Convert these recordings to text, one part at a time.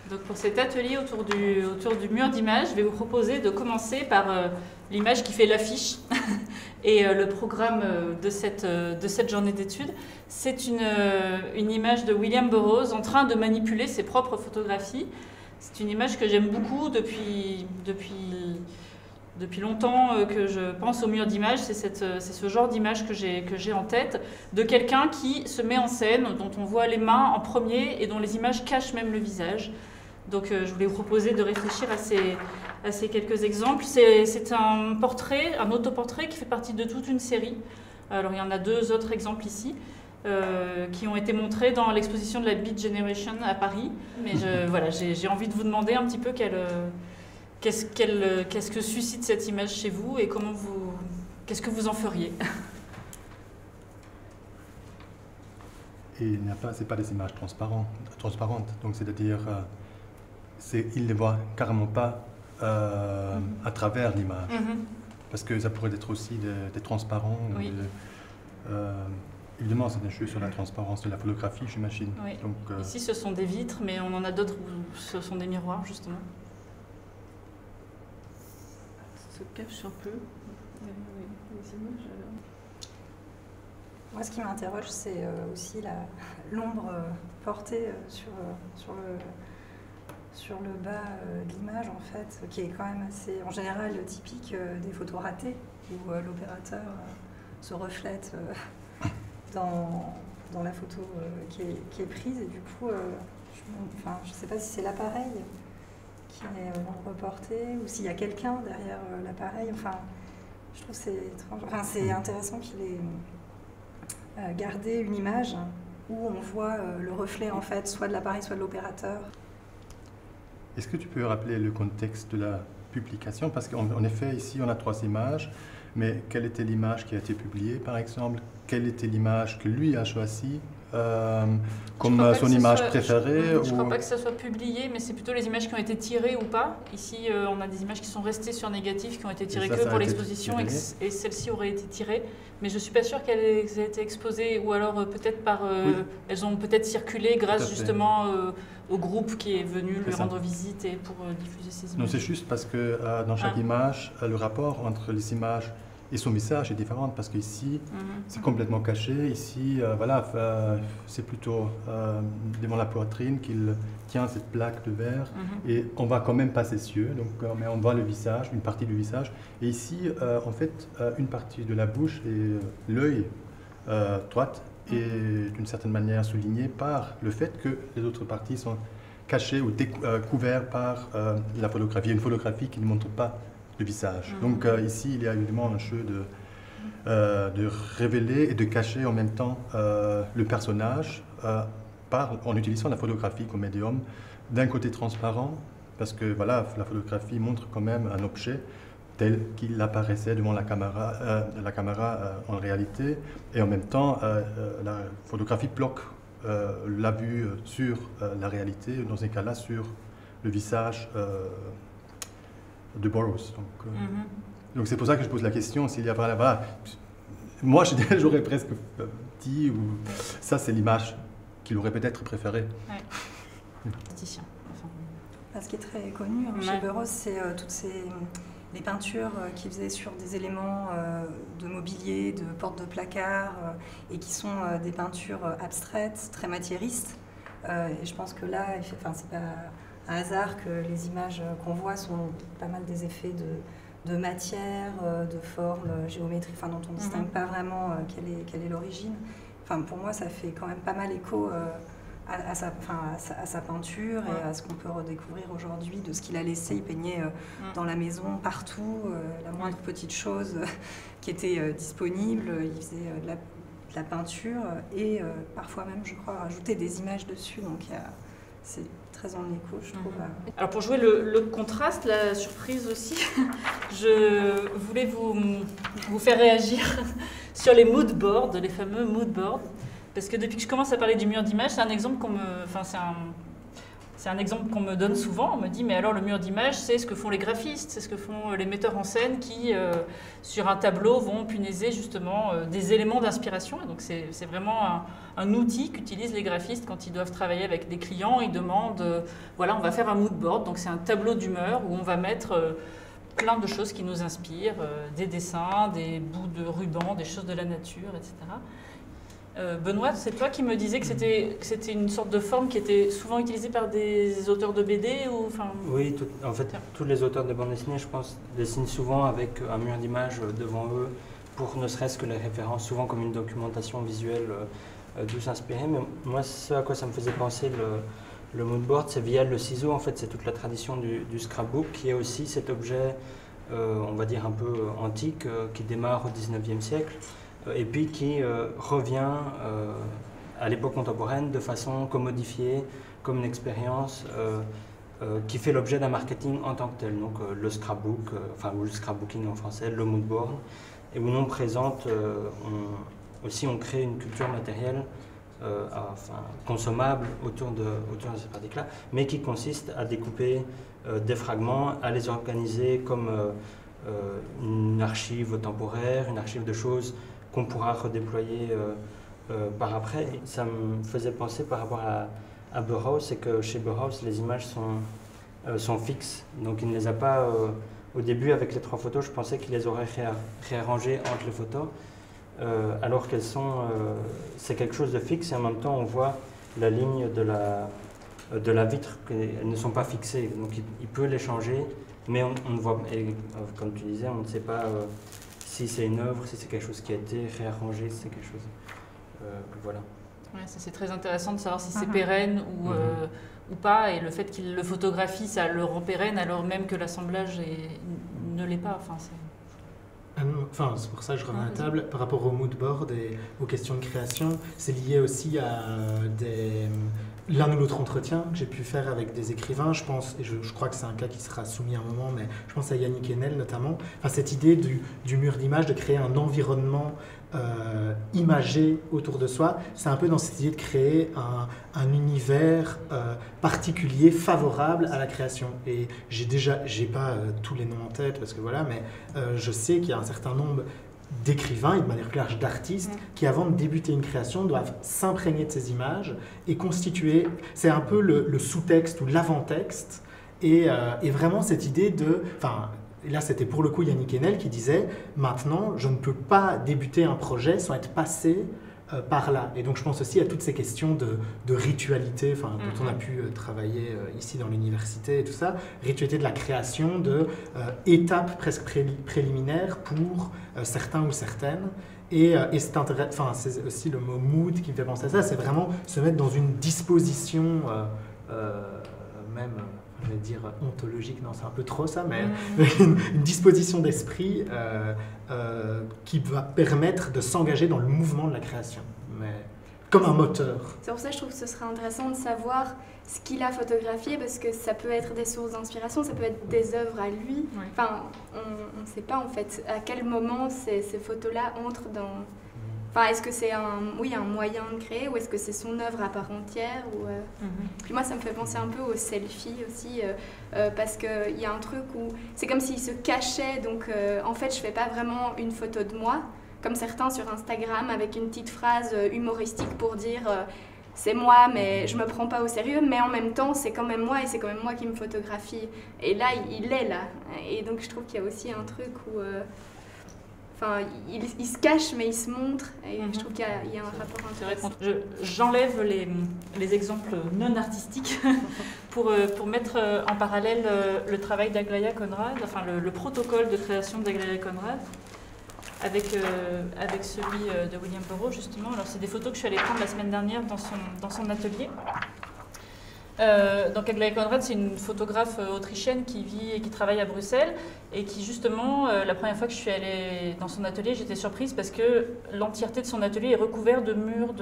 Donc pour cet atelier autour du mur d'images, je vais vous proposer de commencer par l'image qui fait l'affiche et le programme de cette journée d'études. C'est une image de William Burroughs en train de manipuler ses propres photographies. C'est une image que j'aime beaucoup depuis longtemps que je pense au mur d'images. C'est ce genre d'image que j'ai en tête, de quelqu'un qui se met en scène, dont on voit les mains en premier et dont les images cachent même le visage. Donc je voulais vous proposer de réfléchir à ces quelques exemples. C'est un portrait, un autoportrait qui fait partie de toute une série. Alors il y en a deux autres exemples ici qui ont été montrés dans l'exposition de la Beat Generation à Paris. Mais voilà, j'ai envie de vous demander un petit peu qu'est-ce que suscite cette image chez vous et qu'est-ce que vous en feriez? Et ce n'est pas des images transparentes. Donc c'est-à-dire il ne voit carrément pas à travers l'image. Parce que ça pourrait être aussi des transparents. Oui. Évidemment, c'est un jeu sur la transparence de la photographie, j'imagine. Oui. Donc, ici, ce sont des vitres, mais on en a d'autres où ce sont des miroirs, justement. Ça se cache un peu. Les images, Moi, ce qui m'interroge, c'est aussi l'ombre portée sur le bas de l'image, en fait, qui est quand même assez, en général, typique des photos ratées, où l'opérateur se reflète dans la photo qui est prise. Et du coup, je ne sais pas si c'est l'appareil qui est l'ombre portée, ou s'il y a quelqu'un derrière l'appareil. Enfin, je trouve que c'est étrange. Enfin, c'est intéressant qu'il ait gardé une image où on voit le reflet, en fait, soit de l'appareil, soit de l'opérateur. Est-ce que tu peux rappeler le contexte de la publication? Parce qu'en effet, ici, on a 3 images, mais quelle était l'image qui a été publiée, par exemple? Quelle était l'image que lui a choisie comme son image préférée? Je ne crois pas que ça soit publié, mais c'est plutôt les images qui ont été tirées ou pas. Ici, on a des images qui sont restées sur négatif, qui ont été tirées que pour l'exposition, et celles-ci auraient été tirées. Mais je ne suis pas sûre qu'elles aient été exposées, ou alors peut-être elles ont peut-être circulé grâce justement au groupe qui est venu lui rendre visite et pour diffuser ces images. Non, c'est juste parce que dans chaque image, le rapport entre les images et son visage est différent, parce qu'ici, c'est complètement caché. Ici, c'est plutôt devant la poitrine qu'il tient cette plaque de verre, et on voit quand même pas ses yeux, donc, mais on voit le visage, une partie du visage. Et ici, en fait, une partie de la bouche et l'œil droite est d'une certaine manière souligné par le fait que les autres parties sont cachées ou couvertes par la photographie. Une photographie qui ne montre pas le visage. Donc ici, il y a évidemment un jeu de révéler et de cacher en même temps le personnage en utilisant la photographie comme médium, d'un côté transparent, parce que voilà, la photographie montre quand même un objet tel qu'il apparaissait devant la caméra en réalité, et en même temps, la photographie bloque la vue sur la réalité, dans ces cas-là, sur le visage de Burroughs. Donc c'est pour ça que je pose la question, s'il y a voilà, moi j'aurais presque dit, ça c'est l'image qu'il aurait peut-être préférée. Ouais. Ce qui est très connu chez Burroughs, c'est toutes les peintures qu'il faisait sur des éléments de mobilier, de portes de placard, et qui sont des peintures abstraites, très matiéristes. Et je pense que là, c'est pas un hasard que les images qu'on voit sont pas mal des effets de matière, de forme, géométrie, dont on ne distingue pas vraiment quelle est l'origine. Pour moi, ça fait quand même pas mal écho à sa peinture et à ce qu'on peut redécouvrir aujourd'hui de ce qu'il a laissé. Il peignait dans la maison, partout, la moindre petite chose qui était disponible. Il faisait de la peinture et parfois même, je crois, rajouter des images dessus. Donc c'est très en écho, je trouve. Alors pour jouer le contraste, la surprise aussi, je voulais vous faire réagir sur les mood boards, les fameux mood boards, parce que depuis que je commence à parler du mur d'image, c'est un exemple c'est c'est un exemple qu'on me donne souvent. On me dit, mais alors le mur d'image, c'est ce que font les graphistes, c'est ce que font les metteurs en scène qui, sur un tableau, vont punaiser justement des éléments d'inspiration. Et donc c'est vraiment un outil qu'utilisent les graphistes quand ils doivent travailler avec des clients. Ils demandent, voilà, on va faire un mood board, donc c'est un tableau d'humeur où on va mettre plein de choses qui nous inspirent, des dessins, des bouts de ruban, des choses de la nature, etc. Benoît, c'est toi qui me disais que c'était une sorte de forme qui était souvent utilisée par des auteurs de BD ou, enfin... Oui, en fait, tous les auteurs de bande dessinée, je pense, dessinent souvent avec un mur d'images devant eux pour ne serait-ce que les références, souvent comme une documentation visuelle d'où s'inspirer. Mais moi, ce à quoi ça me faisait penser le mood board, c'est via le ciseau. En fait, c'est toute la tradition du scrapbook qui est aussi cet objet, on va dire un peu antique, qui démarre au 19e siècle. Et puis qui revient à l'époque contemporaine de façon commodifiée, comme une expérience qui fait l'objet d'un marketing en tant que tel. Donc le scrapbook, ou le scrapbooking en français, le mood board, et où l'on présente, on crée une culture matérielle consommable autour de ces pratiques-là, mais qui consiste à découper des fragments, à les organiser comme une archive temporaire, une archive de choses qu'on pourra redéployer par après. Ça me faisait penser par rapport à Bauhaus, c'est que chez Bauhaus, les images sont fixes. Donc il ne les a pas... au début, avec les 3 photos, je pensais qu'il les aurait réarrangées entre les photos, alors qu'elles sont... c'est quelque chose de fixe, et en même temps, on voit la ligne de la vitre, qu'elles ne sont pas fixées. Donc il peut les changer, mais on ne voit... Et, comme tu disais, on ne sait pas... si c'est une œuvre, si c'est quelque chose qui a été réarrangé, si c'est quelque chose... voilà. Ouais, c'est très intéressant de savoir si c'est pérenne ou pas, et le fait qu'il le photographie, ça le rend pérenne, alors même que l'assemblage ne l'est pas. C'est pour ça que je remets à table. Par rapport au mood board et aux questions de création, c'est lié aussi à l'un ou l'autre entretien que j'ai pu faire avec des écrivains. Je pense, et je crois que c'est un cas qui sera soumis à un moment, mais je pense à Yannick Enel notamment. Cette idée du mur d'image, de créer un environnement imagé autour de soi, c'est un peu dans cette idée de créer un univers particulier, favorable à la création. Et j'ai pas tous les noms en tête, parce que voilà, mais je sais qu'il y a un certain nombre d'écrivains et de manière plus large d'artistes qui, avant de débuter une création, doivent s'imprégner de ces images et constituer, c'est un peu le sous-texte ou l'avant-texte, et vraiment cette idée de... Et là, c'était pour le coup Yannick Enel qui disait « Maintenant, je ne peux pas débuter un projet sans être passé par là ». Et donc, je pense aussi à toutes ces questions de ritualité, dont on a pu travailler ici dans l'université et tout ça, ritualité de la création, étapes presque préliminaires pour certains ou certaines. Et c'est aussi le mot « mood » qui me fait penser à ça, c'est vraiment se mettre dans une disposition même... je vais dire ontologique, non c'est un peu trop ça, mais une disposition d'esprit qui va permettre de s'engager dans le mouvement de la création, mais comme un moteur. C'est pour ça que je trouve que ce serait intéressant de savoir ce qu'il a photographié, parce que ça peut être des sources d'inspiration, ça peut être des œuvres à lui. On ne sait pas en fait à quel moment ces photos-là entrent dans... est-ce que c'est un moyen de créer, ou est-ce que c'est son œuvre à part entière Puis moi, ça me fait penser un peu aux selfies aussi, parce qu'il y a un truc où c'est comme s'il se cachait, donc en fait, je ne fais pas vraiment une photo de moi, comme certains sur Instagram, avec une petite phrase humoristique pour dire c'est moi, mais je ne me prends pas au sérieux, mais en même temps, c'est quand même moi, et c'est quand même moi qui me photographie. Et là, il est là. Et donc, je trouve qu'il y a aussi un truc où... il se cache, mais il se montre, et je trouve qu'il y a un rapport intéressant. J'enlève les exemples non artistiques pour mettre en parallèle le travail d'Aglaïa Conrad, le protocole de création d'Aglaïa Conrad, avec celui de William Burroughs, justement. Alors, c'est des photos que je suis allée prendre la semaine dernière dans son atelier. Donc Aglaïa Conrad, c'est une photographe autrichienne qui vit et qui travaille à Bruxelles, et qui justement, la première fois que je suis allée dans son atelier, j'étais surprise parce que l'entièreté de son atelier est recouverte de murs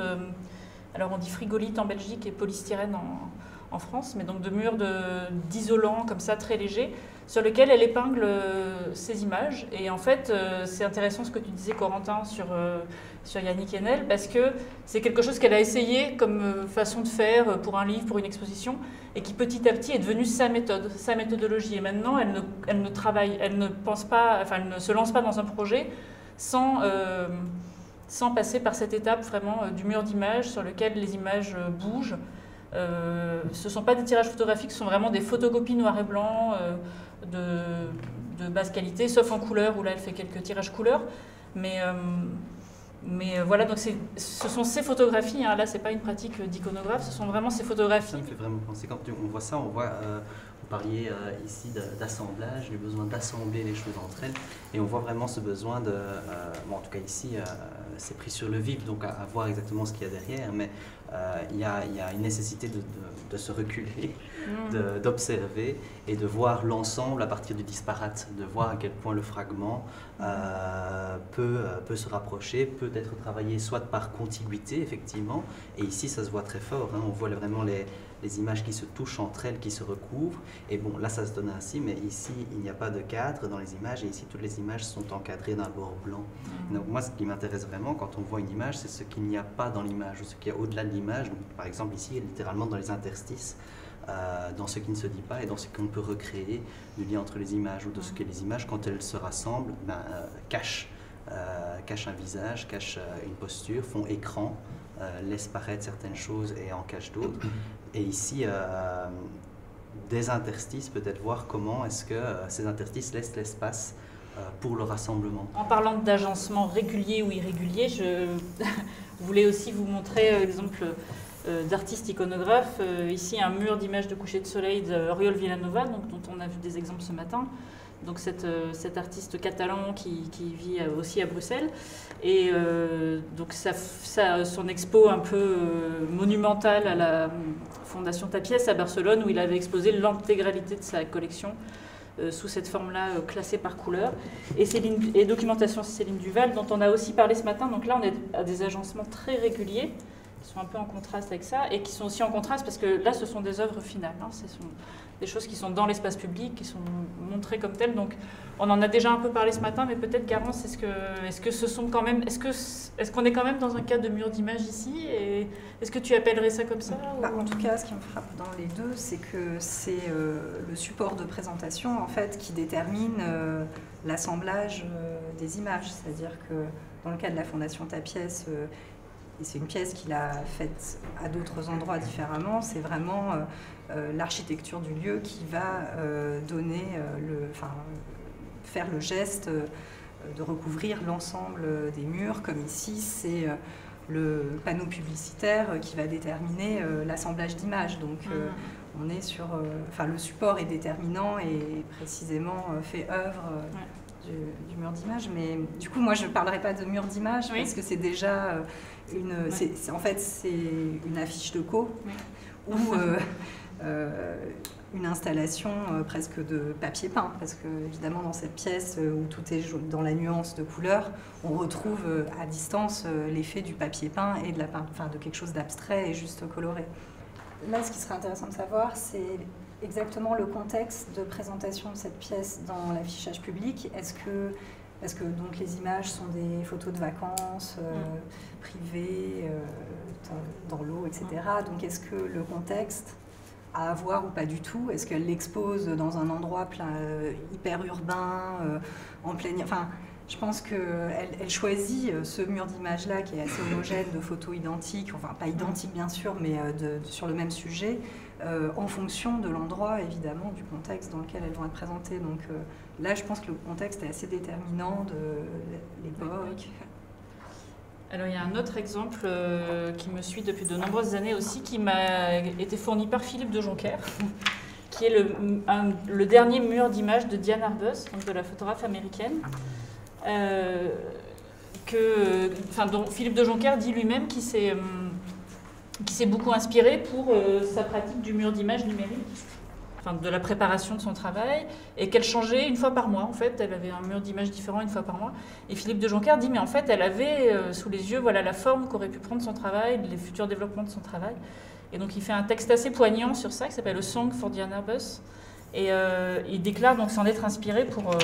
alors on dit frigolite en Belgique et polystyrène en France, mais donc de murs d'isolants comme ça, très légers, sur lesquels elle épingle ces images. Et en fait, c'est intéressant ce que tu disais, Corentin, sur Yannick Enel, parce que c'est quelque chose qu'elle a essayé comme façon de faire pour un livre, pour une exposition, et qui petit à petit est devenue sa méthode, sa méthodologie. Et maintenant, elle ne travaille, elle ne pense pas, enfin, elle ne se lance pas dans un projet sans passer par cette étape vraiment du mur d'images sur lequel les images bougent. Ce ne sont pas des tirages photographiques, ce sont vraiment des photocopies noir et blanc de basse qualité, sauf en couleur, où là elle fait quelques tirages couleurs. Mais voilà, donc ce sont ces photographies, hein, là c'est pas une pratique d'iconographe, ce sont vraiment ces photographies. Ça me fait vraiment penser, quand on voit ça, vous parliez ici d'assemblage, du besoin d'assembler les choses entre elles, et on voit vraiment ce besoin bon, en tout cas ici, c'est pris sur le vif, donc à voir exactement ce qu'il y a derrière, mais il y a une nécessité de se reculer, d'observer et de voir l'ensemble à partir du disparate, de voir à quel point le fragment peut se rapprocher, peut être travaillé soit par contiguïté, effectivement, et ici ça se voit très fort, hein, on voit vraiment les images qui se touchent entre elles, qui se recouvrent, et bon, là ça se donne ainsi, mais ici il n'y a pas de cadre dans les images, et ici toutes les images sont encadrées d'un bord blanc. Donc moi ce qui m'intéresse vraiment quand on voit une image, c'est ce qu'il n'y a pas dans l'image, ou ce qu'il y a au-delà de l'image. Donc, par exemple ici, littéralement dans les interstices, dans ce qui ne se dit pas et dans ce qu'on peut recréer du lien entre les images, ou de ce que les images, quand elles se rassemblent, cachent un visage, cachent une posture, font écran, laissent paraître certaines choses et en cachent d'autres. Et ici, des interstices, peut-être voir comment est-ce que ces interstices laissent l'espace pour le rassemblement. En parlant d'agencement régulier ou irrégulier, je voulais aussi vous montrer l'exemple d'artistes iconographes. Ici, un mur d'images de coucher de soleil d'Oriol Vilanova, donc, dont on a vu des exemples ce matin. Donc cet artiste catalan qui vit aussi à Bruxelles. Et donc son expo un peu monumentale à la Fondation Tapiès à Barcelone, où il avait exposé l'intégralité de sa collection sous cette forme-là, classée par couleur. Et documentation Céline Duval, dont on a aussi parlé ce matin. Donc là, on est à des agencements très réguliers, qui sont un peu en contraste avec ça, et qui sont aussi en contraste parce que là, ce sont des œuvres finales. Hein, ce sont des choses qui sont dans l'espace public, qui sont montrées comme telles. Donc, on en a déjà un peu parlé ce matin, mais peut-être, Garance, est-ce qu'on est quand même dans un cas de mur d'image ici, et est-ce que tu appellerais ça comme ça En tout cas, ce qui me frappe dans les deux, c'est que c'est le support de présentation, en fait, qui détermine l'assemblage des images. C'est-à-dire que dans le cas de la Fondation Tapiès, et c'est une pièce qu'il a faite à d'autres endroits différemment, c'est vraiment l'architecture du lieu qui va faire le geste de recouvrir l'ensemble des murs, comme ici, c'est le panneau publicitaire qui va déterminer l'assemblage d'images. Donc on est sur... le support est déterminant et précisément fait œuvre du mur d'image. Mais du coup, moi, je ne parlerai pas de mur d'image parce que c'est déjà en fait, c'est une affiche de co ou une installation presque de papier peint, parce que évidemment dans cette pièce où tout est dans la nuance de couleur, on retrouve à distance l'effet du papier peint et de quelque chose d'abstrait et juste coloré. Là, ce qui serait intéressant de savoir, c'est exactement le contexte de présentation de cette pièce dans l'affichage public. Parce que donc les images sont des photos de vacances privées, dans l'eau, etc. Donc est-ce que le contexte à avoir ou pas du tout? Est-ce qu'elle l'expose dans un endroit hyper urbain, en plein... Enfin, je pense qu'elle choisit ce mur d'images-là qui est assez homogène, de photos identiques, enfin pas identiques bien sûr, mais sur le même sujet, en fonction de l'endroit, évidemment, du contexte dans lequel elles vont être présentées. Donc là, je pense que le contexte est assez déterminant de l'époque. Alors il y a un autre exemple qui me suit depuis de nombreuses années aussi, qui m'a été fourni par Philippe de Joncker, qui est le dernier mur d'images de Diane Arbus, donc de la photographe américaine, dont Philippe de Joncker dit lui-même qu'il s'est beaucoup inspiré pour sa pratique du mur d'images numérique, de la préparation de son travail, et qu'elle changeait une fois par mois. En fait, elle avait un mur d'images différent une fois par mois. Et Philippe de Joncker dit, mais en fait, elle avait sous les yeux la forme qu'aurait pu prendre son travail, les futurs développements de son travail. Et donc il fait un texte assez poignant sur ça, qui s'appelle « A Song for Diana Arbus ». Et il déclare donc s'en être inspiré pour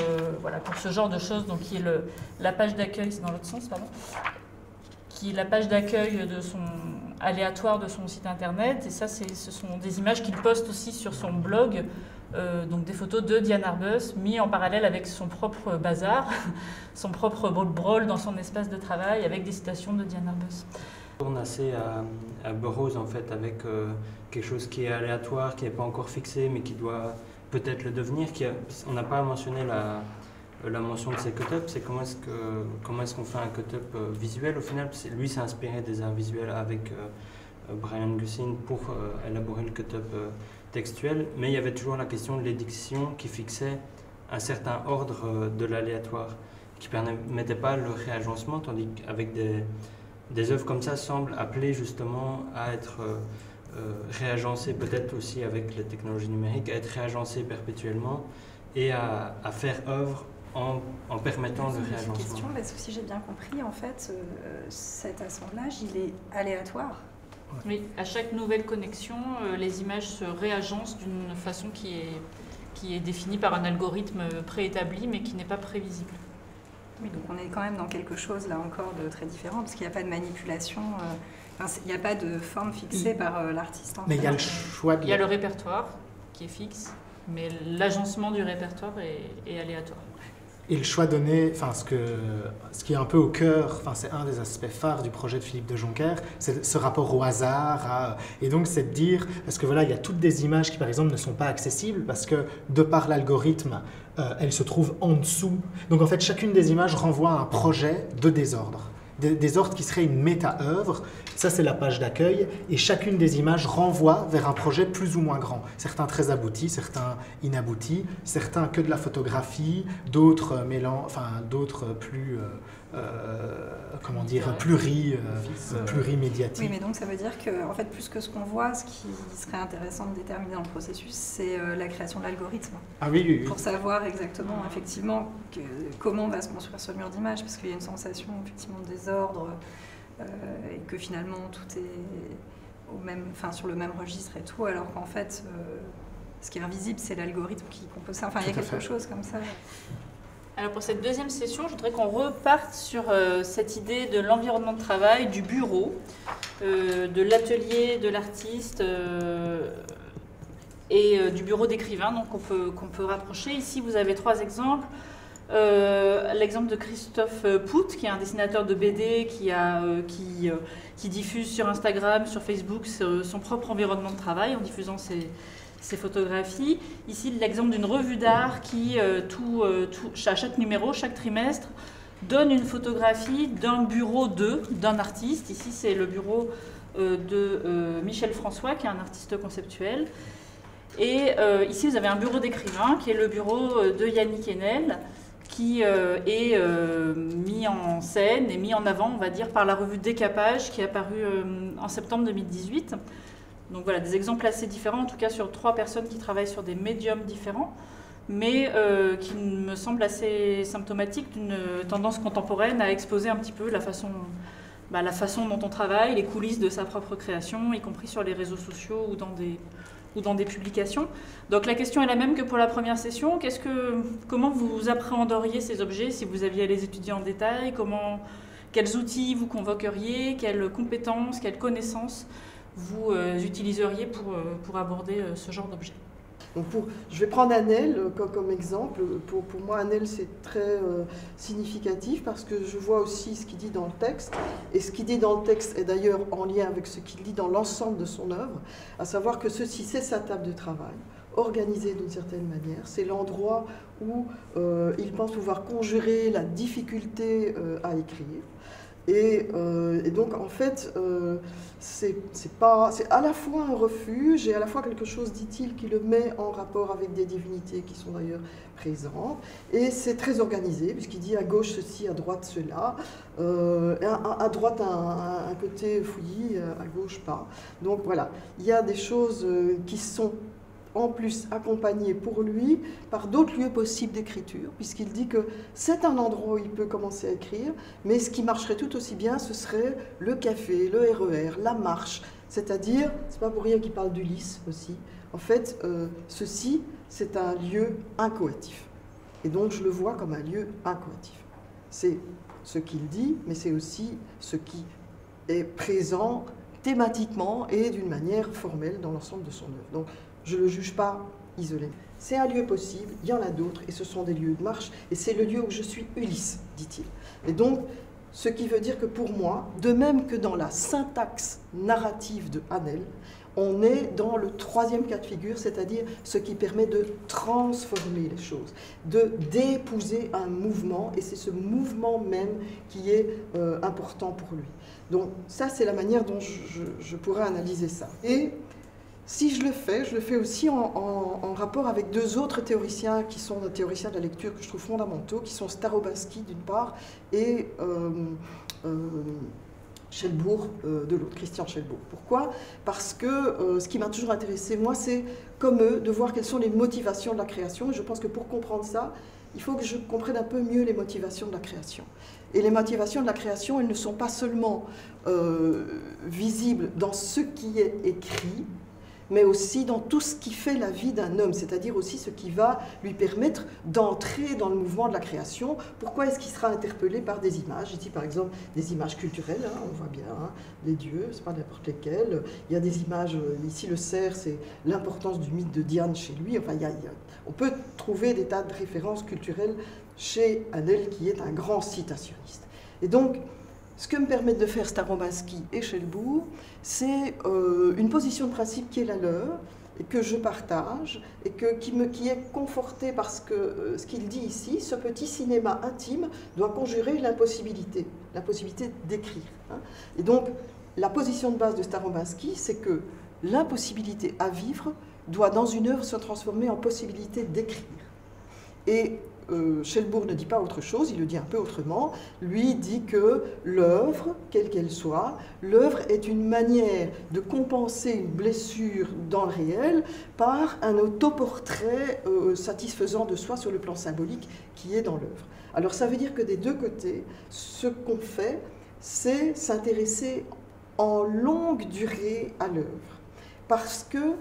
ce genre de choses, donc qui est la page d'accueil, c'est dans l'autre sens, pardon, qui est la page d'accueil aléatoire de son site internet. Et ça, ce sont des images qu'il poste aussi sur son blog, donc des photos de Diana Arbus, mis en parallèle avec son propre bazar, son propre brawl dans son espace de travail, avec des citations de Diana Arbus. On tourne assez à Burroughs en fait, avec quelque chose qui est aléatoire, qui n'est pas encore fixé, mais qui doit peut-être le devenir. On n'a pas mentionné la mention de ces cut-ups, c'est comment est-ce qu'on fait un cut-up visuel au final. Lui s'est inspiré des arts visuels avec Brian Gussin pour élaborer le cut-up textuel, mais il y avait toujours la question de l'édiction qui fixait un certain ordre de l'aléatoire, qui ne permettait pas le réagencement, tandis qu'avec des œuvres comme ça semblent appeler justement à être réagencées, peut-être aussi avec les technologies numériques, à être réagencées perpétuellement et à faire œuvre en permettant le réagencement. Question, parce que si j'ai bien compris, en fait, cet assemblage, il est aléatoire. Oui, à chaque nouvelle connexion, les images se réagencent d'une façon qui est définie par un algorithme préétabli, mais qui n'est pas prévisible. Oui, donc on est quand même dans quelque chose, là encore, de très différent, parce qu'il n'y a pas de manipulation, il n'y a pas de forme fixée par l'artiste. Mais il y a le choix Il y a le répertoire qui est fixe, mais l'agencement du répertoire est aléatoire. Et le choix donné, ce qui est un peu au cœur, c'est un des aspects phares du projet de Philippe de Joncker, c'est ce rapport au hasard. Et donc c'est de dire, parce que voilà, il y a toutes des images qui par exemple ne sont pas accessibles, parce que de par l'algorithme, elles se trouvent en dessous. Donc en fait, chacune des images renvoie à un projet de désordre. Des ordres qui seraient une méta-œuvre. Ça, c'est la page d'accueil. Et chacune des images renvoie vers un projet plus ou moins grand. Certains très aboutis, certains inaboutis, certains que de la photographie, d'autres plus, plurimédiatiques. Oui, mais donc ça veut dire que, en fait, plus que ce qu'on voit, ce qui serait intéressant de déterminer dans le processus, c'est la création de l'algorithme. Ah oui. Pour savoir exactement, effectivement, comment va se construire ce mur d'image, parce qu'il y a une sensation, effectivement, de désordre, et que finalement tout est sur le même registre et tout, alors qu'en fait, ce qui est invisible, c'est l'algorithme qui compose ça. Enfin, il y a quelque chose comme ça. Alors pour cette deuxième session, je voudrais qu'on reparte sur cette idée de l'environnement de travail, du bureau, de l'atelier de l'artiste et du bureau d'écrivain, donc qu'on peut rapprocher. Ici, vous avez 3 exemples. L'exemple de Christophe Pout, qui est un dessinateur de BD qui diffuse sur Instagram, sur Facebook son propre environnement de travail en diffusant ses photographies. Ici, l'exemple d'une revue d'art qui, à chaque numéro, chaque trimestre, donne une photographie d'un bureau d'un artiste. Ici, c'est le bureau de Michel François, qui est un artiste conceptuel. Et ici, vous avez un bureau d'écrivain, qui est le bureau de Yannick Enel, qui est mis en scène et mis en avant, on va dire, par la revue Décapage, qui est apparue en septembre 2018. Donc voilà, des exemples assez différents, en tout cas sur 3 personnes qui travaillent sur des médiums différents, mais qui me semblent assez symptomatiques d'une tendance contemporaine à exposer un petit peu la façon dont on travaille, les coulisses de sa propre création, y compris sur les réseaux sociaux ou dans des publications. Donc la question est la même que pour la première session. Comment vous appréhenderiez ces objets si vous aviez à les étudier en détail? Quels outils vous convoqueriez? Quelles compétences, quelles connaissances vous utiliseriez pour aborder ce genre d'objet? Donc je vais prendre Annelle comme exemple. Pour moi, Annelle, c'est très significatif parce que je vois aussi ce qu'il dit dans le texte. Et ce qu'il dit dans le texte est d'ailleurs en lien avec ce qu'il dit dans l'ensemble de son œuvre, à savoir que ceci, c'est sa table de travail, organisée d'une certaine manière. C'est l'endroit où il pense pouvoir conjurer la difficulté à écrire. Et donc, en fait, c'est à la fois un refuge et à la fois quelque chose, dit-il, qui le met en rapport avec des divinités qui sont d'ailleurs présentes. Et c'est très organisé, puisqu'il dit à gauche ceci, à droite cela, à droite un côté fouillis, à gauche pas. Donc voilà, il y a des choses qui sont en plus accompagné pour lui par d'autres lieux possibles d'écriture, puisqu'il dit que c'est un endroit où il peut commencer à écrire, mais ce qui marcherait tout aussi bien, ce serait le café, le RER, la marche, c'est-à-dire, c'est pas pour rien qu'il parle d'Ulysse aussi, en fait, ceci, c'est un lieu incoatif. Et donc, je le vois comme un lieu incoatif. C'est ce qu'il dit, mais c'est aussi ce qui est présent thématiquement et d'une manière formelle dans l'ensemble de son œuvre. Donc, je ne le juge pas isolé. C'est un lieu possible, il y en a d'autres, et ce sont des lieux de marche, et c'est le lieu où je suis Ulysse, dit-il. Et donc, ce qui veut dire que pour moi, de même que dans la syntaxe narrative de Hanel, on est dans le troisième cas de figure, c'est-à-dire ce qui permet de transformer les choses, d'épouser un mouvement, et c'est ce mouvement même qui est important pour lui. Donc ça, c'est la manière dont je pourrais analyser ça. Et si je le fais aussi en rapport avec deux autres théoriciens qui sont des théoriciens de la lecture que je trouve fondamentaux, qui sont Starobinsky d'une part et Schelbourg de l'autre, Christian Schelbourg. Pourquoi? Parce que ce qui m'a toujours intéressé, moi, c'est comme eux, de voir quelles sont les motivations de la création. Et je pense que pour comprendre ça, il faut que je comprenne un peu mieux les motivations de la création. Et les motivations de la création, elles ne sont pas seulement visibles dans ce qui est écrit, mais aussi dans tout ce qui fait la vie d'un homme, c'est-à-dire aussi ce qui va lui permettre d'entrer dans le mouvement de la création. Pourquoi est-ce qu'il sera interpellé par des images? Ici, par exemple, des images culturelles, hein, on voit bien, hein, les dieux, c'est pas n'importe lesquels. Il y a des images, ici le cerf, c'est l'importance du mythe de Diane chez lui. Enfin, on peut trouver des tas de références culturelles chez Hanel, qui est un grand citationniste. Et donc, ce que me permettent de faire Starobinsky et Schelbourg, c'est une position de principe qui est la leur, et que je partage, et qui est confortée parce que ce qu'il dit ici, ce petit cinéma intime doit conjurer l'impossibilité d'écrire. Hein. Et donc, la position de base de Starobinsky, c'est que l'impossibilité à vivre doit, dans une œuvre, se transformer en possibilité d'écrire. Et Schelbourg ne dit pas autre chose, il le dit un peu autrement. Lui dit que l'œuvre, quelle qu'elle soit, l'œuvre est une manière de compenser une blessure dans le réel par un autoportrait satisfaisant de soi sur le plan symbolique qui est dans l'œuvre. Alors ça veut dire que des deux côtés, ce qu'on fait, c'est s'intéresser en longue durée à l'œuvre. Parce que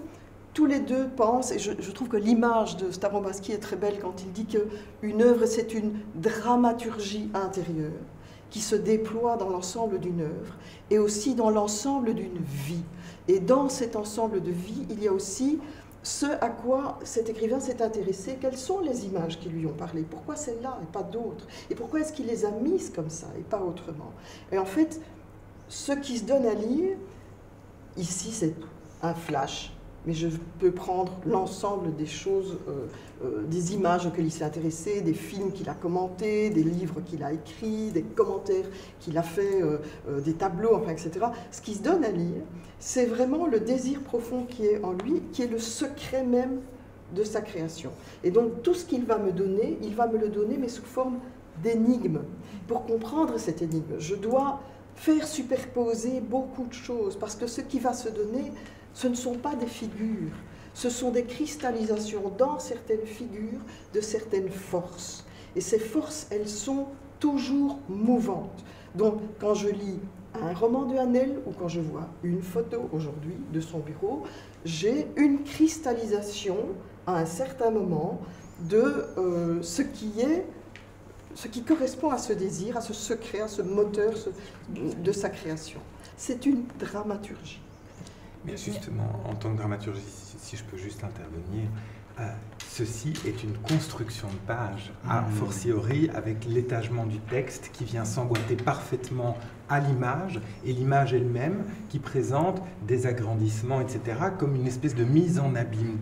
tous les deux pensent, et je trouve que l'image de Starobinsky est très belle quand il dit qu'une œuvre, c'est une dramaturgie intérieure qui se déploie dans l'ensemble d'une œuvre et aussi dans l'ensemble d'une vie. Et dans cet ensemble de vie, il y a aussi ce à quoi cet écrivain s'est intéressé, quelles sont les images qui lui ont parlé, pourquoi celle-là et pas d'autres, et pourquoi est-ce qu'il les a mises comme ça et pas autrement. Et en fait, ce qui se donne à lire, ici c'est un flash, mais je peux prendre l'ensemble des choses, des images auxquelles il s'est intéressé, des films qu'il a commentés, des livres qu'il a écrits, des commentaires qu'il a fait, des tableaux, enfin, etc. Ce qui se donne à lire, c'est vraiment le désir profond qui est en lui, qui est le secret même de sa création. Et donc tout ce qu'il va me donner, il va me le donner, mais sous forme d'énigme. Pour comprendre cette énigme, je dois faire superposer beaucoup de choses, parce que ce qui va se donner, ce ne sont pas des figures, ce sont des cristallisations dans certaines figures de certaines forces. Et ces forces, elles sont toujours mouvantes. Donc, quand je lis un roman de Hanel ou quand je vois une photo aujourd'hui de son bureau, j'ai une cristallisation à un certain moment de ce qui correspond à ce désir, à ce secret, à ce moteur de sa création. C'est une dramaturgie. Mais justement, en tant que dramaturgie, si je peux juste intervenir, ceci est une construction de page, a fortiori avec l'étagement du texte qui vient s'emboîter parfaitement à l'image, et l'image elle-même qui présente des agrandissements, etc., comme une espèce de mise en abîme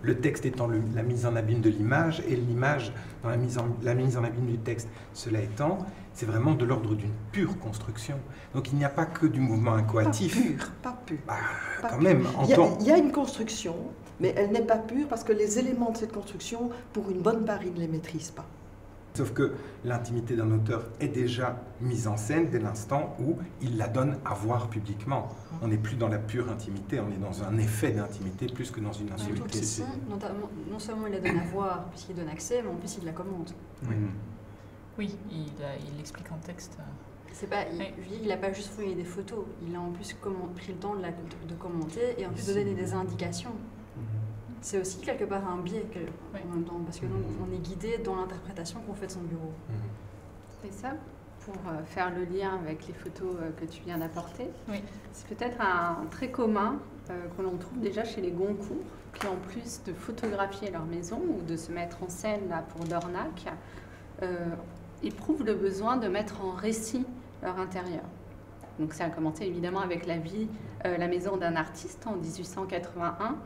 le texte étant la mise en abîme de l'image, et l'image dans la mise en abîme du texte. Cela étant, c'est vraiment de l'ordre d'une pure construction. Donc il n'y a pas que du mouvement incoatif. Pas pur. Bah, pas quand pur. même, il y a une construction, mais elle n'est pas pure parce que les éléments de cette construction, pour une bonne part, ils ne les maîtrisent pas. Sauf que l'intimité d'un auteur est déjà mise en scène dès l'instant où il la donne à voir publiquement. On n'est plus dans la pure intimité, on est dans un effet d'intimité plus que dans une intimité. Non seulement il la donne à voir, puisqu'il donne accès, mais en plus il la commente. Oui, il l'explique en texte. C'est pas, il n'a pas juste fouillé des photos, il a en plus pris le temps de commenter et en plus de donner des indications. C'est aussi quelque part un biais en même temps, parce que nous, on est guidé dans l'interprétation qu'on fait de son bureau. C'est ça, pour faire le lien avec les photos que tu viens d'apporter. C'est peut-être un trait commun que l'on trouve déjà chez les Goncourt, qui en plus de photographier leur maison ou de se mettre en scène là, pour Dornac, éprouvent le besoin de mettre en récit leur intérieur. Donc ça a commencé évidemment avec la maison d'un artiste en 1881,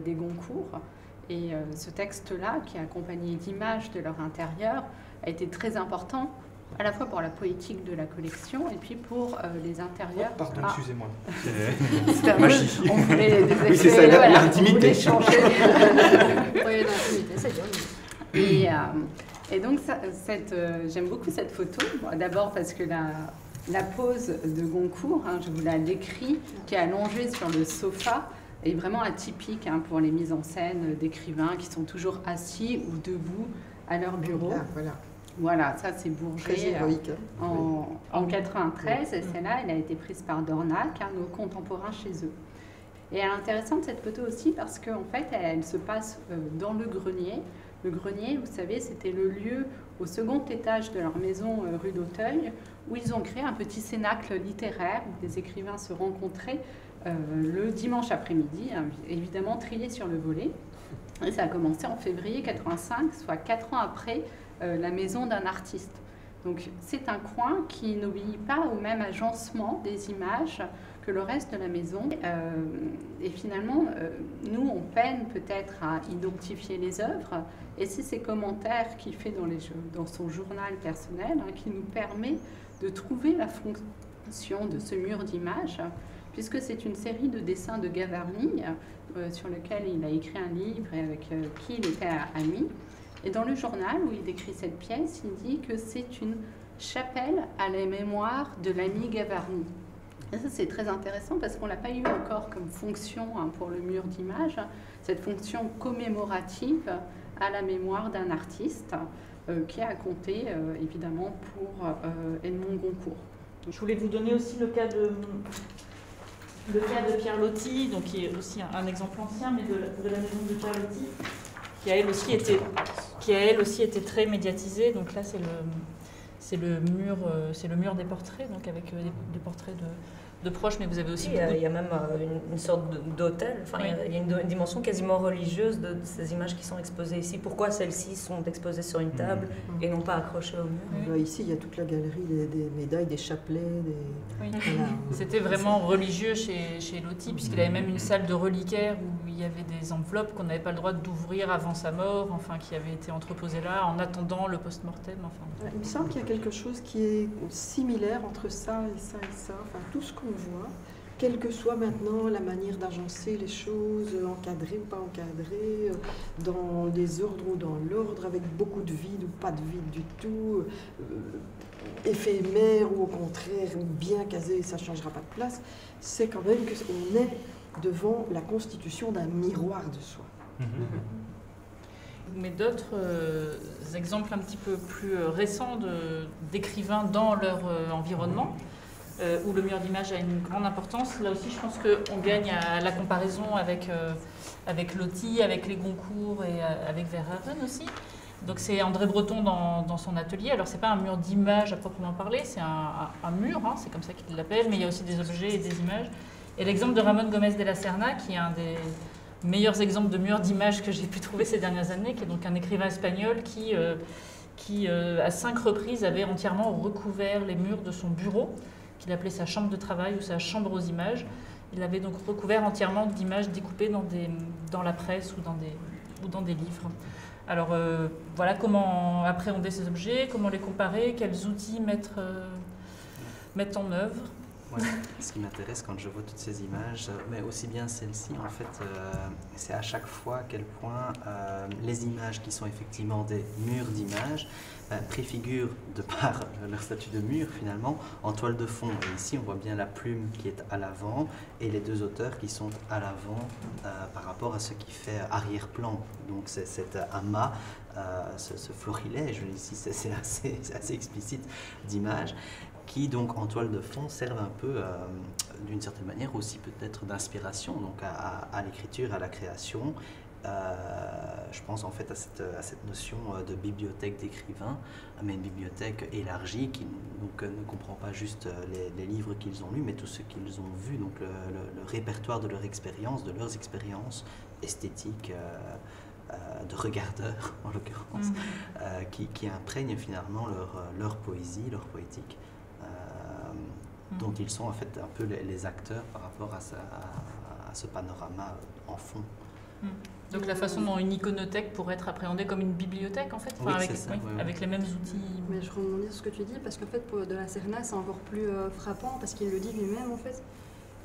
des Goncourt. Et ce texte-là, qui a accompagné l'image de leur intérieur, a été très important, à la fois pour la poétique de la collection et puis pour les intérieurs. Pardon, excusez-moi. C'est un magie. On voulait des oui, c'est ça, l'intimité. On voulait changer. Oui, l'intimité, c'est bien. Et donc, j'aime beaucoup cette photo. Bon, d'abord parce que la pose de Goncourt, je vous la décris, qui est allongée sur le sofa, est vraiment atypique pour les mises en scène d'écrivains qui sont toujours assis ou debout à leur bureau. Voilà, ça c'est Bourget en 93, et celle-là, elle a été prise par Dornac, nos contemporains chez eux. Et elle est intéressante cette photo aussi parce qu'en fait, elle se passe dans le grenier. Le grenier, vous savez, c'était le lieu au second étage de leur maison rue d'Auteuil où ils ont créé un petit cénacle littéraire où des écrivains se rencontraient le dimanche après-midi, évidemment triés sur le volet. Et ça a commencé en février 85, soit 4 ans après la maison d'un artiste. Donc c'est un coin qui n'obéit pas au même agencement des images que le reste de la maison. Et finalement, nous, on peine peut-être à identifier les œuvres, et c'est ces commentaires qu'il fait dans son journal personnel qui nous permet de trouver la fonction de ce mur d'images, puisque c'est une série de dessins de Gavarni sur lequel il a écrit un livre et avec qui il était ami. Et dans le journal où il décrit cette pièce, il dit que c'est une chapelle à la mémoire de l'ami Gavarni. Et ça, c'est très intéressant parce qu'on ne l'a pas eu encore comme fonction pour le mur d'image, cette fonction commémorative à la mémoire d'un artiste qui a compté évidemment pour Edmond Goncourt. Je voulais vous donner aussi le cas de Pierre Loti, donc qui est aussi un exemple ancien, mais de la maison de Pierre Loti, qui a elle aussi été très médiatisée. Donc là, c'est le mur des portraits, donc avec des portraits de proches, mais vous avez aussi... Il y a même une sorte d'hôtel, enfin, oui. Il y a une dimension quasiment religieuse de ces images qui sont exposées ici. Pourquoi celles-ci sont exposées sur une table et non pas accrochées au mur? Là, ici, il y a toute la galerie des médailles, des chapelets. Oui. Voilà. C'était vraiment religieux chez Loti, puisqu'il avait même une salle de reliquaire où il y avait des enveloppes qu'on n'avait pas le droit d'ouvrir avant sa mort, enfin, qui avaient été entreposées là en attendant le post-mortem. Enfin. Il me semble qu'il y a quelque chose qui est similaire entre ça et ça et ça. Enfin, tout ce qu'on voit, quelle que soit maintenant la manière d'agencer les choses, encadrées ou pas encadrées, dans le désordre ou dans l'ordre, avec beaucoup de vide ou pas de vide du tout, éphémère ou au contraire bien casé, ça ne changera pas de place, c'est quand même qu'on est devant la constitution d'un miroir de soi. Mais d'autres exemples un petit peu plus récents d'écrivains dans leur environnement, où le mur d'image a une grande importance. Là aussi, je pense qu'on gagne à la comparaison avec Loti, avec les Goncourt et avec Verhaeren aussi. Donc c'est André Breton dans son atelier. Alors c'est pas un mur d'image à proprement parler, c'est un mur, c'est comme ça qu'il l'appelle, mais il y a aussi des objets et des images. Et l'exemple de Ramon Gomez de la Serna, qui est un des meilleurs exemples de mur d'image que j'ai pu trouver ces dernières années, qui est donc un écrivain espagnol qui à 5 reprises avait entièrement recouvert les murs de son bureau, qu'il appelait sa chambre de travail ou sa chambre aux images. Il avait donc recouvert entièrement d'images découpées dans la presse ou dans des livres. Alors voilà comment appréhender ces objets, comment les comparer, quels outils mettre en œuvre. Ouais, ce qui m'intéresse quand je vois toutes ces images, mais aussi bien celle-ci, en fait, c'est à chaque fois à quel point les images qui sont effectivement des murs d'images préfigurent, de par leur statut de mur finalement, en toile de fond. Et ici, on voit bien la plume qui est à l'avant et les deux auteurs qui sont à l'avant par rapport à ce qui fait arrière-plan. Donc c'est cet amas, ce florilège, ici c'est assez explicite d'image, qui donc en toile de fond servent un peu d'une certaine manière aussi peut-être d'inspiration donc à l'écriture, à la création. Je pense en fait à cette notion de bibliothèque d'écrivain, mais une bibliothèque élargie qui donc, ne comprend pas juste les livres qu'ils ont lus, mais tout ce qu'ils ont vu, donc le répertoire de leur expérience, de leurs expériences esthétiques, de regardeurs en l'occurrence, qui imprègnent finalement leur poésie, leur poétique. Dont ils sont en fait un peu les acteurs par rapport à ce panorama en fond. Donc la façon dont une iconothèque pourrait être appréhendée comme une bibliothèque en fait, oui, avec les mêmes outils. Mais je rebondis sur ce que tu dis parce qu'en fait pour de la Serna c'est encore plus frappant parce qu'il le dit lui-même en fait.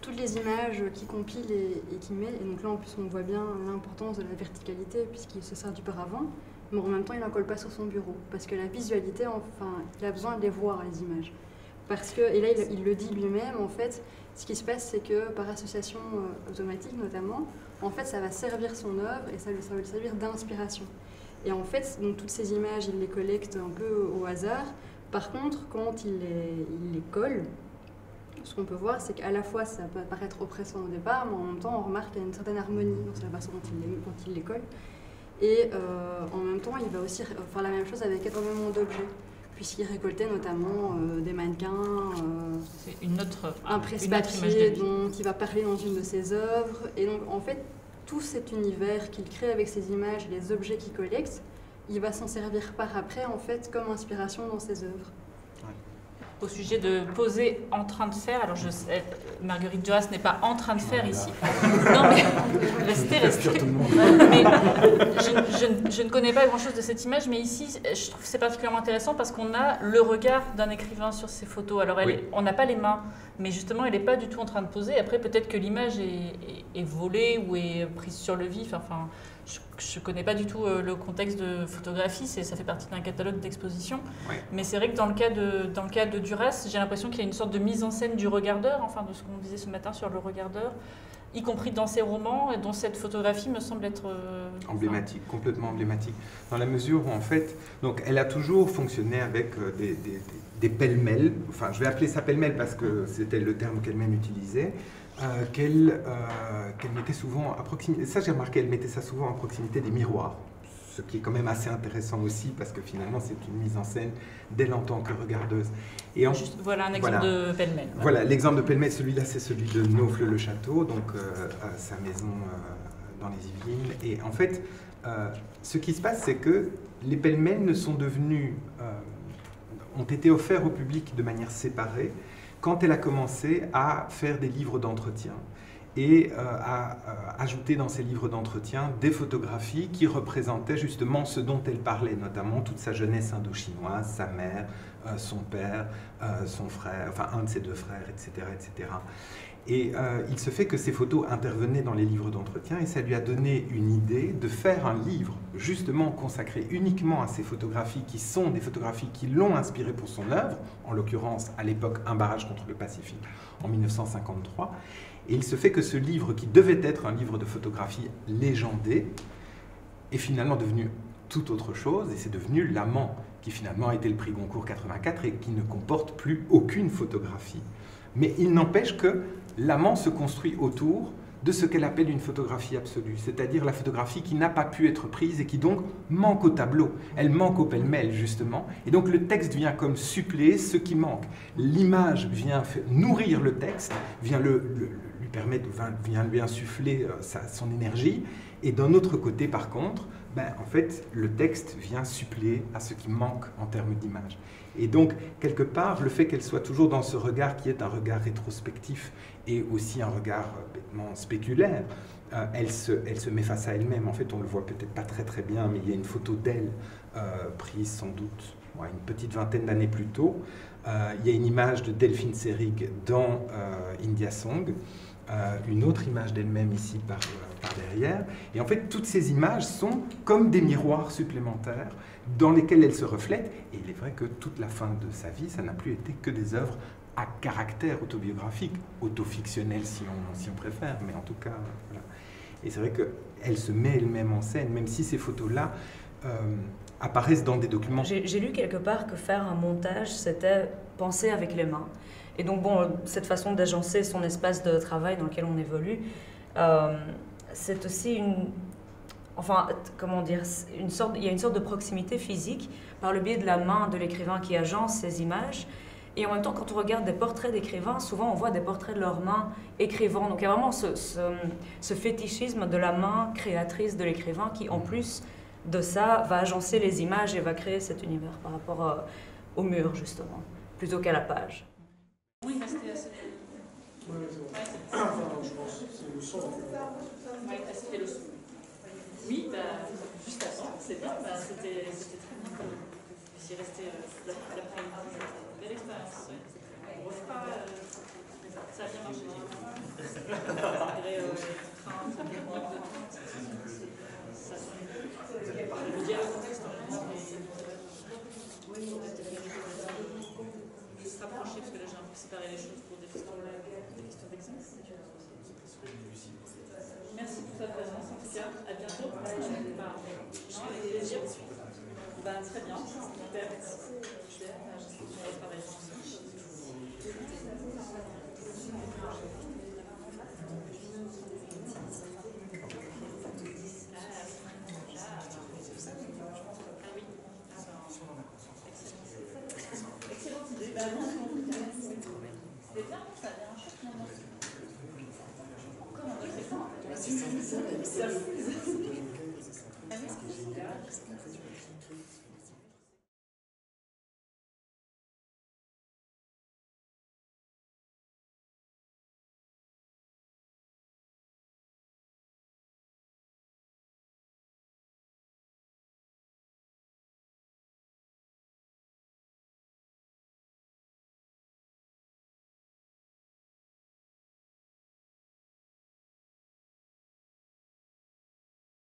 Toutes les images qu'il compile et qu'il met, et donc là en plus on voit bien l'importance de la verticalité puisqu'il se sert du paravent, mais en même temps il n'en colle pas sur son bureau parce que la visualité, enfin il a besoin de les voir les images. Parce que, et là il le dit lui-même, en fait, ce qui se passe, c'est que par association automatique notamment, en fait, ça va servir son œuvre et ça va lui servir d'inspiration. Et en fait, donc, toutes ces images, il les collecte un peu au hasard. Par contre, quand il les colle, ce qu'on peut voir, c'est qu'à la fois, ça peut paraître oppressant au départ, mais en même temps, on remarque qu'il y a une certaine harmonie dans la façon dont il les colle. Et en même temps, il va aussi faire la même chose avec énormément d'objets. Puisqu'il récoltait notamment des mannequins, un presse-papier dont il va parler dans une de ses œuvres. Et donc, en fait, tout cet univers qu'il crée avec ses images et les objets qu'il collecte, il va s'en servir par après, en fait, comme inspiration dans ses œuvres. Au sujet de poser en train de faire, alors je sais, Marguerite Duras n'est pas en train de faire ici. Non mais, restez. Mais je ne connais pas grand-chose de cette image, mais ici, je trouve que c'est particulièrement intéressant parce qu'on a le regard d'un écrivain sur ces photos. Alors on n'a pas les mains, mais justement, elle n'est pas du tout en train de poser. Après, peut-être que l'image est volée ou est prise sur le vif. Enfin, je ne connais pas du tout le contexte de photographie, ça fait partie d'un catalogue d'exposition. Oui. Mais c'est vrai que dans le cas de Duras, j'ai l'impression qu'il y a une sorte de mise en scène du regardeur, enfin de ce qu'on disait ce matin sur le regardeur, y compris dans ses romans, et dont cette photographie me semble être... emblématique, complètement emblématique. Dans la mesure où, en fait, donc, elle a toujours fonctionné avec des pêle-mêle, enfin je vais appeler ça pêle-mêle parce que c'était le terme qu'elle-même utilisait, qu'elle mettait souvent à proximité, ça j'ai remarqué, elle mettait ça souvent à proximité des miroirs, ce qui est quand même assez intéressant aussi parce que finalement c'est une mise en scène d'elle en tant que regardeuse. Et voilà un exemple de pêle-mêle. Voilà, l'exemple de pêle-mêle, celui-là c'est celui de Naufle-le-Château, donc sa maison dans les Yvelines. Et en fait, ce qui se passe, c'est que les pêle-mêles ont été offerts au public de manière séparée quand elle a commencé à faire des livres d'entretien et à ajouter dans ces livres d'entretien des photographies qui représentaient justement ce dont elle parlait, notamment toute sa jeunesse indochinoise, sa mère, son père, son frère, enfin un de ses deux frères, etc. etc. Et il se fait que ces photos intervenaient dans les livres d'entretien et ça lui a donné une idée de faire un livre justement consacré uniquement à ces photographies qui sont des photographies qui l'ont inspiré pour son œuvre, en l'occurrence à l'époque Un barrage contre le Pacifique en 1953. Et il se fait que ce livre qui devait être un livre de photographie légendé est finalement devenu tout autre chose et c'est devenu L'Amant qui finalement a été le prix Goncourt 84 et qui ne comporte plus aucune photographie. Mais il n'empêche que L'Amant se construit autour de ce qu'elle appelle une photographie absolue, c'est-à-dire la photographie qui n'a pas pu être prise et qui donc manque au tableau. Elle manque au pêle-mêle, justement. Et donc le texte vient comme suppléer ce qui manque. L'image vient nourrir le texte, vient lui permettre, vient lui insuffler son énergie. Et d'un autre côté, par contre, en fait, le texte vient suppléer à ce qui manque en termes d'image. Et donc, quelque part, le fait qu'elle soit toujours dans ce regard qui est un regard rétrospectif et aussi un regard bêtement spéculaire, elle se met face à elle-même. En fait, on ne le voit peut-être pas très très bien, mais il y a une photo d'elle prise sans doute une petite vingtaine d'années plus tôt. Il y a une image de Delphine Seyrig dans India Song, une autre image d'elle-même ici par derrière. Et en fait, toutes ces images sont comme des miroirs supplémentaires dans lesquels elle se reflète. Et il est vrai que toute la fin de sa vie, ça n'a plus été que des œuvres à caractère autobiographique, autofictionnel si on préfère, mais en tout cas, voilà. Et c'est vrai qu'elle se met elle-même en scène, même si ces photos-là apparaissent dans des documents. J'ai lu quelque part que faire un montage, c'était penser avec les mains. Et donc, bon, cette façon d'agencer son espace de travail dans lequel on évolue, c'est aussi comment dire, il y a une sorte de proximité physique par le biais de la main de l'écrivain qui agence ces images. Et en même temps, quand on regarde des portraits d'écrivains, souvent on voit des portraits de leurs mains écrivant. Donc il y a vraiment ce fétichisme de la main créatrice de l'écrivain qui, en plus de ça, va agencer les images et va créer cet univers par rapport au mur, justement, plutôt qu'à la page. Oui, c'était assez... Je pense que c'est le son. C'était le son. Oui, juste avant, c'est bien, c'était très bien que vous puissiez rester l'après-midi. Belle expérience. On refera, ça a bien marché. Malgré le train, ça technique de temps, ça je veux dire le contexte de se rapprocher, parce que là j'ai un peu séparé les choses pour des questions d'examen. Merci pour ta présence en tout cas, à bientôt. Avec plaisir. Très bien, super. Excellente idée. C'était bien, ça a bien marché finalement. Encore un autre exemple.